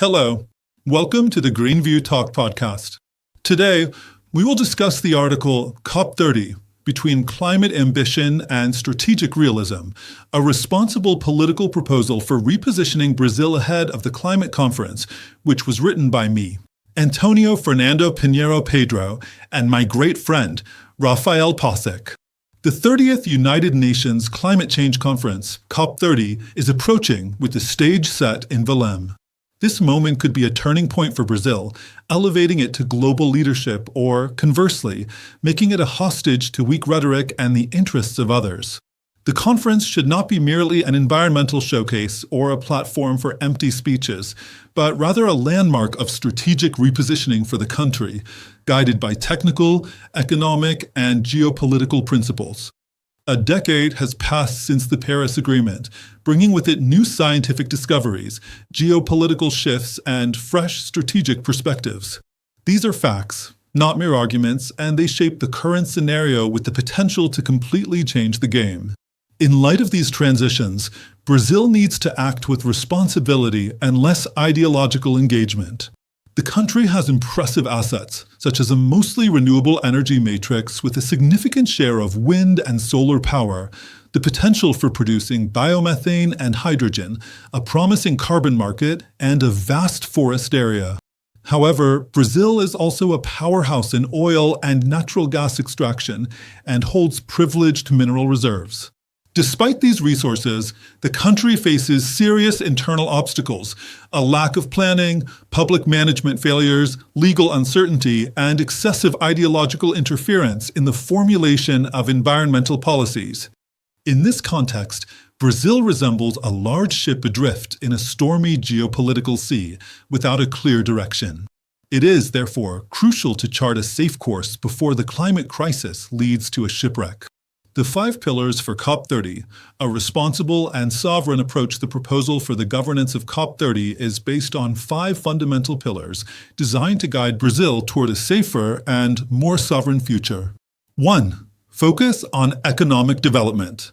Hello. Welcome to the Greenview Talk podcast. Today, we will discuss the article COP30, Between Climate Ambition and Strategic Realism, a responsible political proposal for repositioning Brazil ahead of the climate conference, which was written by me, Antonio Fernando Pinheiro Pedro, and my great friend, Rafael Possik. The 30th United Nations Climate Change Conference, COP30, is approaching with the stage set in Belém. This moment could be a turning point for Brazil, elevating it to global leadership or, conversely, making it a hostage to weak rhetoric and the interests of others. The conference should not be merely an environmental showcase or a platform for empty speeches, but rather a landmark of strategic repositioning for the country, guided by technical, economic, and geopolitical principles. A decade has passed since the Paris Agreement, bringing with it new scientific discoveries, geopolitical shifts, and fresh strategic perspectives. These are facts, not mere arguments, and they shape the current scenario with the potential to completely change the game. In light of these transitions, Brazil needs to act with responsibility and less ideological engagement. The country has impressive assets, such as a mostly renewable energy matrix with a significant share of wind and solar power, the potential for producing biomethane and hydrogen, a promising carbon market, and a vast forest area. However, Brazil is also a powerhouse in oil and natural gas extraction and holds privileged mineral reserves. Despite these resources, the country faces serious internal obstacles, a lack of planning, public management failures, legal uncertainty, and excessive ideological interference in the formulation of environmental policies. In this context, Brazil resembles a large ship adrift in a stormy geopolitical sea without a clear direction. It is, therefore, crucial to chart a safe course before the climate crisis leads to a shipwreck. The 5 pillars for COP30, a responsible and sovereign approach to the proposal for the governance of COP30 is based on 5 fundamental pillars designed to guide Brazil toward a safer and more sovereign future. 1. Focus on economic development.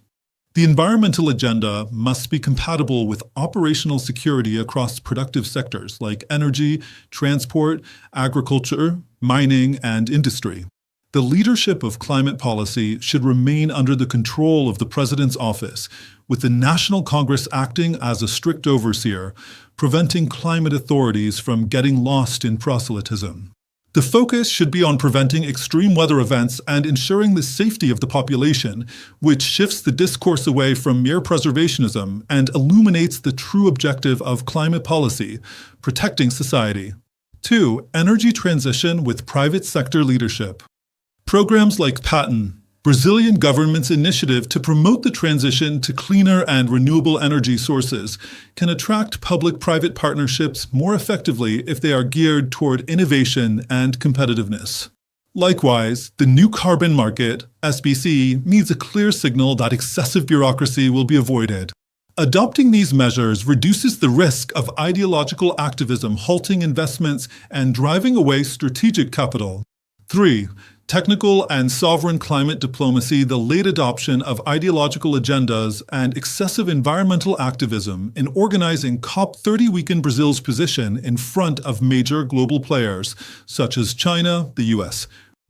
The environmental agenda must be compatible with operational security across productive sectors like energy, transport, agriculture, mining, and industry. The leadership of climate policy should remain under the control of the President's office, with the National Congress acting as a strict overseer, preventing climate authorities from getting lost in proselytism. The focus should be on preventing extreme weather events and ensuring the safety of the population, which shifts the discourse away from mere preservationism and illuminates the true objective of climate policy, protecting society. 2. Energy transition with private sector leadership. Programs like PATEN, Brazilian government's initiative to promote the transition to cleaner and renewable energy sources, can attract public-private partnerships more effectively if they are geared toward innovation and competitiveness. Likewise, the new carbon market, SBC, needs a clear signal that excessive bureaucracy will be avoided. Adopting these measures reduces the risk of ideological activism halting investments and driving away strategic capital. 3. Technical and sovereign climate diplomacy, the late adoption of ideological agendas, and excessive environmental activism in organizing COP30 weaken Brazil's position in front of major global players, such as China, the US,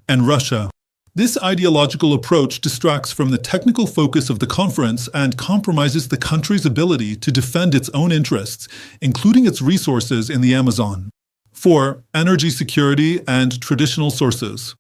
and Russia. This ideological approach distracts from the technical focus of the conference and compromises the country's ability to defend its own interests, including its resources in the Amazon. 4. Energy security and traditional sources.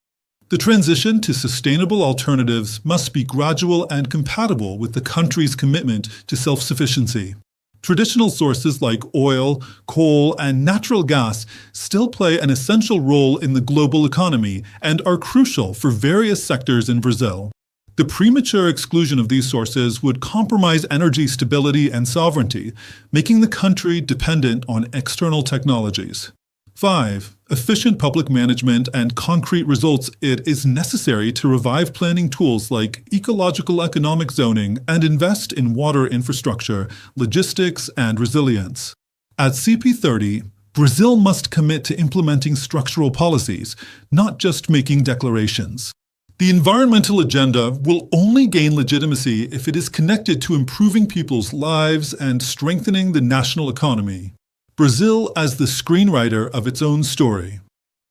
The transition to sustainable alternatives must be gradual and compatible with the country's commitment to self-sufficiency. Traditional sources like oil, coal, and natural gas still play an essential role in the global economy and are crucial for various sectors in Brazil. The premature exclusion of these sources would compromise energy stability and sovereignty, making the country dependent on external technologies. 5. Efficient public management and concrete results. It is necessary to revive planning tools like ecological economic zoning and invest in water infrastructure, logistics, and resilience. At CP30, Brazil must commit to implementing structural policies, not just making declarations. The environmental agenda will only gain legitimacy if it is connected to improving people's lives and strengthening the national economy. Brazil as the screenwriter of its own story.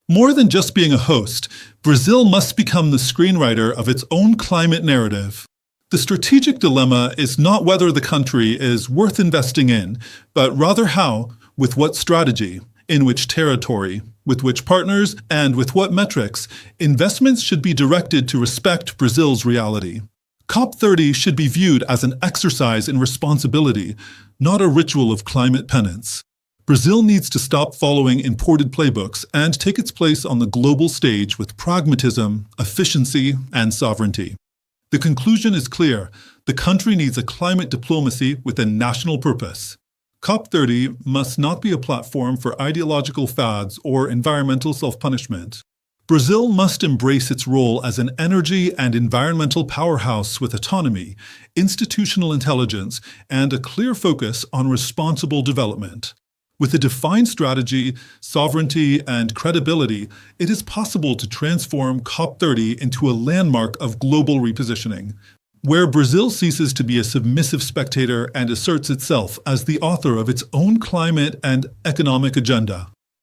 More than just being a host, Brazil must become the screenwriter of its own climate narrative. The strategic dilemma is not whether the country is worth investing in, but rather how, with what strategy, in which territory, with which partners, and with what metrics, investments should be directed to respect Brazil's reality. COP30 should be viewed as an exercise in responsibility, not a ritual of climate penance. Brazil needs to stop following imported playbooks and take its place on the global stage with pragmatism, efficiency, and sovereignty. The conclusion is clear. The country needs a climate diplomacy with a national purpose. COP30 must not be a platform for ideological fads or environmental self-punishment. Brazil must embrace its role as an energy and environmental powerhouse with autonomy, institutional intelligence, and a clear focus on responsible development. With a defined strategy, sovereignty, and credibility, it is possible to transform COP30 into a landmark of global repositioning, where Brazil ceases to be a submissive spectator and asserts itself as the author of its own climate and economic agenda.